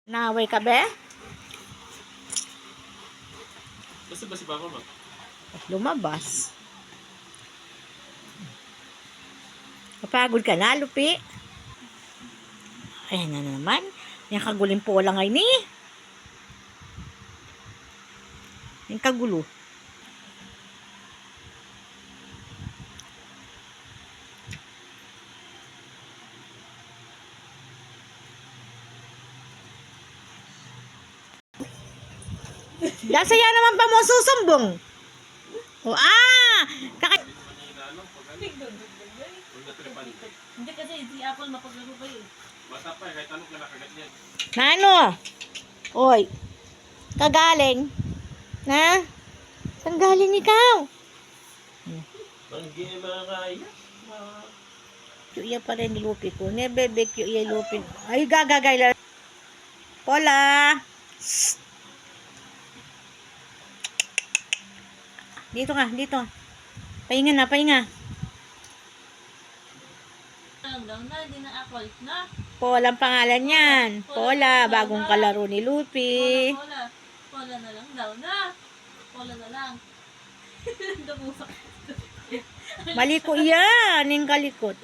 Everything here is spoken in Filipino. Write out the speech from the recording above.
Naway ka, be? Basta ba si Papa mo? Lumabas. Kapagod ka na, Lupi? Ayan na naman. Yan kaguling po lang ngayon eh. Yan kagulo. Dasaya naman pa mo susumbong. O Hindi kasi si Apple mapaglaro pa yun. Bata pa kahit anong kalakagat niyan. Nano? Oy. Kagaling. Na? Saan galing ikaw? Hindi mga kaya. Kaya pa rin lupi ko. Nebebe kaya lupi. Ay, gagagay lang. Pola. Shh. Dito ka, dito. Pahinga na, pahinga. Hanggang na, hindi na Apple. Na? Pola ang pangalan yan. Pola, bagong kalaro ni Lupi. Pola. Pola na lang daw na. Pola na lang. Dabusak. Maliko yan, yung kalikot.